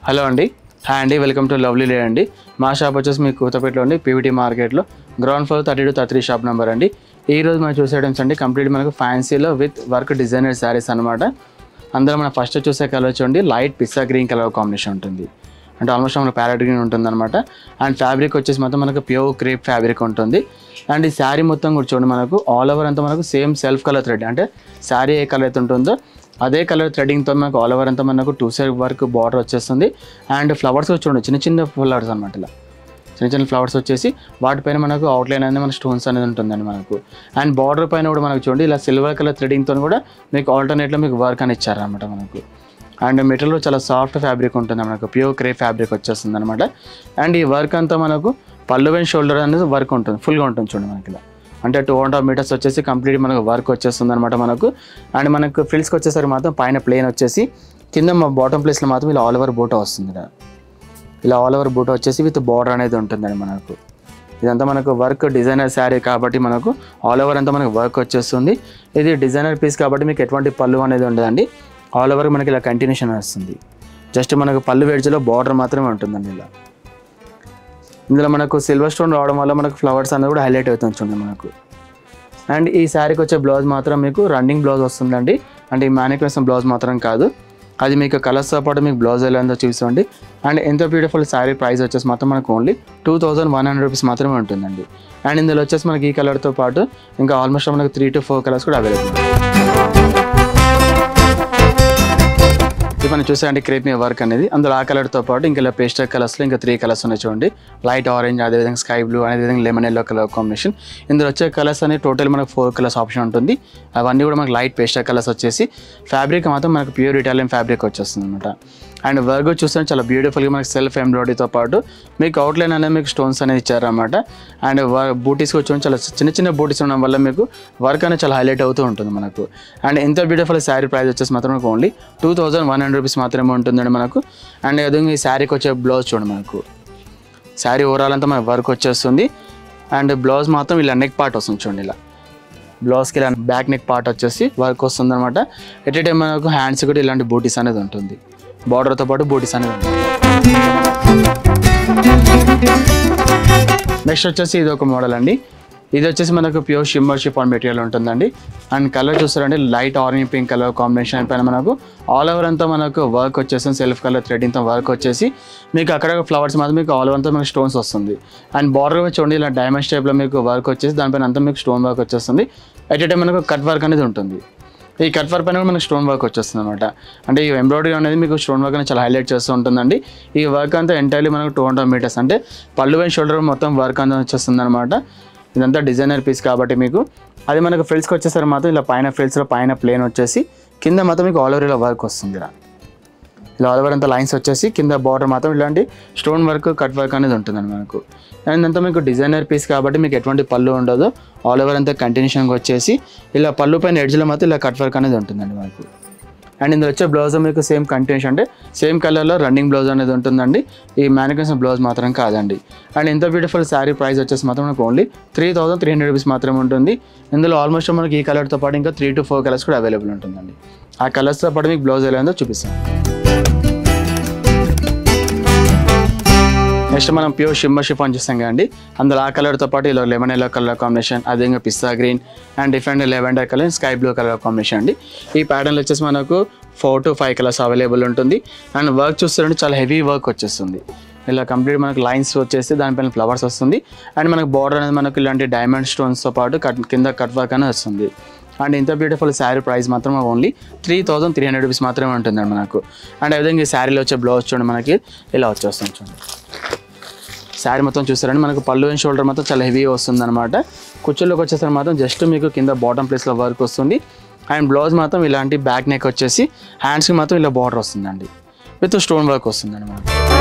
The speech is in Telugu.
హలో అండి, హాయ్ అండి, వెల్కమ్ టు లవ్లీ లే అండి. మా షాప్ వచ్చేసి మీకు కూతపేటలో పీవీటీ మార్కెట్లో గ్రౌండ్ ఫ్లోర్ 32-33 షాప్ నెంబర్ అండి. ఈ రోజు మనం చూసే ఐటమ్స్ అండి కంప్లీట్ మనకు ఫ్యాన్సీలో విత్ వర్క్ డిజైనర్ శారీస్ అనమాట. అందులో మనం ఫస్ట్ చూసే కలర్ చూడండి, లైట్ పిస్తా గ్రీన్ కలర్ కాంబినేషన్ ఉంటుంది. అంటే ఆల్మోస్ట్ మనకు ప్యారెట్ గ్రీన్ ఉంటుంది అనమాట. అండ్ ఫ్యాబ్రిక్ వచ్చేసి మొత్తం మనకు ప్యూర్ క్రేప్ ఫ్యాబ్రిక్ ఉంటుంది. అండ్ ఈ శారీ మొత్తం కూడా చూడండి, మనకు ఆల్ ఓవర్ అంతా మనకు సేమ్ సెల్ఫ్ కలర్ థ్రెడ్, అంటే శారీ ఏ కలర్ అయితే ఉంటుందో అదే కలర్ థ్రెడింగ్తో మనకు ఆల్ ఓవర్ అంతా మనకు 2 సైడ్ వర్క్ బార్డర్ వచ్చేస్తుంది. అండ్ ఫ్లవర్స్ చూడండి, చిన్న చిన్న ఫ్లవర్స్ అనమాట. ఇలా చిన్న చిన్న ఫ్లవర్స్ వచ్చేసి వాటిపైన మనకు అవుట్లైన్ అనేది మన స్టోన్స్ అనేది ఉంటుందండి మనకు. అండ్ బార్డర్ పైన కూడా మనకు చూడండి ఇలా సిల్వర్ కలర్ థ్రెడింగ్తో కూడా మీకు ఆల్టర్నేట్లో మీకు వర్క్ అని ఇచ్చారనమాట మనకు. అండ్ మెటీరియల్ చాలా సాఫ్ట్ ఫ్యాబ్రిక్ ఉంటుంది మనకు, ప్యూర్ క్రేప్ ఫ్యాబ్రిక్ వచ్చేస్తుంది అనమాట. అండ్ ఈ వర్క్ అంతా మనకు పళ్ళు అండ్ షోల్డర్ అనేది వర్క్ ఉంటుంది, ఫుల్గా ఉంటుంది చూడండి మనకి. ఇలా అంటే 2.5 మీటర్స్ వచ్చేసి కంప్లీట్ మనకు వర్క్ వచ్చేస్తుంది అనమాట మనకు. అండ్ మనకు ఫ్రిల్స్కి వచ్చేసరికి మాత్రం పైన ప్లేన్ వచ్చేసి కింద మా బాటమ్ ప్లేస్లో మాత్రం ఇలా ఆల్ ఓవర్ బూటా వస్తుంది. ఇలా ఆల్ ఓవర్ బూటా వచ్చేసి విత్ బార్డర్ అనేది ఉంటుందండి మనకు. ఇదంతా మనకు వర్క్ డిజైనర్ శారీ కాబట్టి మనకు ఆల్ ఓవర్ అంతా మనకు వర్క్ వచ్చేస్తుంది. ఇది డిజైనర్ పీస్ కాబట్టి మీకు ఎటువంటి పళ్ళు అనేది ఉండదండి. ఆల్ ఓవర్ మనకి ఇలా కంటిన్యూషన్ వస్తుంది. జస్ట్ మనకు పళ్ళు వెడ్జ్లో బార్డర్ మాత్రమే ఉంటుందండి. ఇలా ఇందులో మనకు సిల్వర్ స్టోన్ రావడం వల్ల మనకు ఫ్లవర్స్ అనేది కూడా హైలైట్ అవుతుంది చూడండి మనకు. అండ్ ఈ శారీకి వచ్చే బ్లౌజ్ మాత్రం మీకు రన్నింగ్ బ్లౌజ్ వస్తుందండి. అంటే ఈ మ్యానిక్యులేషన్ బ్లౌజ్ మాత్రం కాదు, అది మీకు కలర్స్తో పాటు మీకు బ్లౌజ్ ఎలా ఉందో చూసుకోండి. అండ్ ఎంత బ్యూటిఫుల్ శారీ ప్రైస్ వచ్చేసి మాత్రం మనకు ఓన్లీ 2100 రూపీస్ మాత్రమే ఉంటుందండి. అండ్ ఇందులో వచ్చేసి మనకి ఈ కలర్తో పాటు ఇంకా ఆల్మోస్ట్ మనకు 3 to 4 కలర్స్ కూడా అవైలబుల్ ఉంది. ఇది మనం చూసామండి క్రేప్ మీ వర్క్ అనేది. అందులో ఆ కలర్తో పాటు ఇంకా ఇలా పేస్టల్ కలర్స్లో ఇంకా 3 కలర్స్ ఉన్నాయి చూడండి. లైట్ ఆరెంజ్, అదేవిధంగా స్కై బ్లూ, అదేవిధంగా లెమన్ ఎల్లో కలర్ కాంబినేషన్. ఇందులో వచ్చే కలర్స్ అనేది టోటల్ మనకు 4 కలర్స్ ఆప్షన్ ఉంటుంది. అవన్నీ కూడా మనకు లైట్ పేస్టల్ కలర్స్ వచ్చేసి ఫ్యాబ్రిక్ మాత్రం మనకు ప్యూర్ ఇటాలియన్ ఫ్యాబ్రిక్ వచ్చేస్తుంది అనమాట. అండ్ వర్క్ చూస్తే చాలా బ్యూటిఫుల్గా మనకి సెల్ఫ్ ఎంబ్రాయిడరీతో పాటు మీకు అవుట్లైన్ అనేది మీకు స్టోన్స్ అనేది ఇచ్చారన్నమాట. అండ్ బూటీస్ వచ్చి చాలా చిన్న చిన్న బూటీస్ ఉండడం వల్ల మీకు వర్క్ అనేది చాలా హైలైట్ అవుతూ ఉంటుంది మనకు. అండ్ ఎంత బ్యూటిఫుల్ శారీ ప్రైస్ వచ్చేసి మాత్రం మనకు ఓన్లీ 2100 రూపీస్ మాత్రమే ఉంటుందండి మనకు. అండ్ అదే ఈ శారీకి వచ్చే బ్లౌజ్ చూడండి, మనకు శారీ ఓవరాల్ అంతా మనకు వర్క్ వచ్చేస్తుంది. అండ్ బ్లౌజ్ మాత్రం ఇలా నెక్ పార్ట్ వస్తుంది చూడండి. ఇలా బ్లౌజ్కి ఇలా బ్యాక్ నెక్ పార్ట్ వచ్చేసి వర్క్ వస్తుంది అనమాట. ఎట్ ఏ టైం మనకు హ్యాండ్స్ కూడా ఇలాంటి బూటీస్ అనేది ఉంటుంది, బార్డర్తో పాటు బూటీస్ అనేది ఉంటుంది. నెక్స్ట్ వచ్చేసి ఇది ఒక మోడల్ అండి. ఇది వచ్చేసి మనకు ప్యూర్ షిమ్మర్ షిఫాన్ మెటీరియల్ ఉంటుందండి. అండ్ కలర్ చూస్తారండి, light orange pink colour combination పైన మనకు ఆల్ ఓవర్ అంతా మనకు వర్క్ వచ్చేసి సెల్ఫ్ కలర్ థ్రెడింగ్తో వర్క్ వచ్చేసి మీకు అక్కడ ఫ్లవర్స్ మాత్రం మీకు ఆల్ ఓవర్ అంతా మనకు స్టోన్స్ వస్తుంది. అండ్ బార్డర్ చూడండి ఇలా డైమండ్ టైప్లో మీకు వర్క్ వచ్చేసి దానిపైన అంతా మీకు స్టోన్ వర్క్ వచ్చేస్తుంది. ఎట్ ఏ టైం మనకు కట్ వర్క్ అనేది ఉంటుంది. ఈ కట్ వర్క్ పైన కూడా మనకు స్టోన్ వర్క్ వచ్చేస్తుంది అనమాట. అంటే ఈ ఎంబ్రాయిడరీ అనేది మీకు స్టోన్ వర్క్ అనేది చాలా హైలైట్ చేస్తూ ఉంటుందండి. ఈ వర్క్ అంతా ఎంటైర్లీ మనకు 2.5 మీటర్స్, అంటే పళ్ళు అండ్ షోల్డర్ మొత్తం వర్క్ అంతా వచ్చేస్తుంది అనమాట. ఇదంతా డిజైనర్ పీస్ కాబట్టి మీకు అది మనకు ఫ్రిల్స్కి వచ్చేసరికి మాత్రం ఇలా పైన ఫ్రిల్స్లో పైన ప్లేన్ వచ్చేసి కింద మాత్రం మీకు ఆల్ ఓవర్ ఇలా వర్క్ వస్తుంది. ఇలా ఆల్ ఓవర్ అంతా లైన్స్ వచ్చేసి కింద బార్డర్ మాత్రం ఇలాంటి స్టోన్ వర్క్ కట్ వర్క్ అనేది ఉంటుందండి మనకు. అండ్ అంతా మీకు డిజైనర్ పీస్ కాబట్టి మీకు ఎటువంటి పళ్ళు ఉండదు, ఆల్ ఓవర్ అంతా కంటిన్యూషన్గా వచ్చేసి ఇలా పళ్ళు పైన ఎడ్జ్లో మాత్రం ఇలా కట్ వర్క్ అనేది ఉంటుందండి మనకు. అండ్ ఇందులో వచ్చే బ్లౌజ్ మీకు సేమ్ కంటిన్యూషన్, అంటే సేమ్ కలర్లో రన్నింగ్ బ్లౌజ్ అనేది ఉంటుందండి. ఈ మ్యానిక్యులేషన్ బ్లౌజ్ మాత్రం కాదండి. అండ్ ఎంత బ్యూటిఫుల్ శారీ ప్రైస్ వచ్చేసి మాత్రం మనకు ఓన్లీ 3300 రూపీస్ మాత్రమే ఉంటుంది. ఇందులో ఆల్మోస్ట్ మనకి ఈ కలర్తో పాటు ఇంకా 3 to 4 కలర్స్ కూడా అవైలబుల్ ఉంటుందండి. ఆ కలర్స్తో పాటు మీకు బ్లౌజ్ ఎలా ఉందో చూపిస్తాను. నెక్స్ట్ మనం ప్యూర్ షిమ్మర్ షిఫాన్ చూస్తాం కదండి. అందులో ఆ కలర్తో పాటు ఇలా లెమన్ ఎల్లో కలర్ కాంబినేషన్, అదేవిధంగా పిస్తా green and different lavender colour, sky blue colour combination అండి. ఈ ప్యాటర్న్లో వచ్చేసి మనకు 4 to 5 కలర్స్ అవైలబుల్ ఉంటుంది. అండ్ వర్క్ చూస్తుంటే చాలా హెవీ వర్క్ వచ్చేస్తుంది. ఇలా కంప్లీట్ మనకు లైన్స్ వచ్చేసి దానిపైన ఫ్లవర్స్ వస్తుంది. అండ్ మనకు బార్డర్ అనేది మనకు ఇలాంటి డైమండ్ స్టోన్స్తో పాటు కింద కట్ వర్క్ అనేది వస్తుంది. అండ్ ఇంత బ్యూటిఫుల్ శారీ ప్రైస్ మాత్రం ఓన్లీ 3300 రూపీస్ మాత్రమే ఉంటుందండి మనకు. అండ్ అదేవిధంగా ఈ శారీలో వచ్చే బ్లౌజ్ చూడండి, మనకి ఇలా వచ్చేస్తుంది చూడండి. శారీ మొత్తం చూస్తారండి, మనకు పళ్ళు అండ్ షోల్డర్ మొత్తం చాలా హెవీ వస్తుంది అనమాట. కుచ్చుల్లోకి వచ్చేసరికి మాత్రం జస్ట్ మీకు కింద బాటమ్ ప్లేస్లో వర్క్ వస్తుంది. అండ్ బ్లౌజ్ మాత్రం ఇలాంటి బ్యాక్ నెక్ వచ్చేసి హ్యాండ్స్కి మాత్రం ఇలా బార్డర్ వస్తుందండి, విత్ స్టోన్ వర్క్ వస్తుందండి మనకు.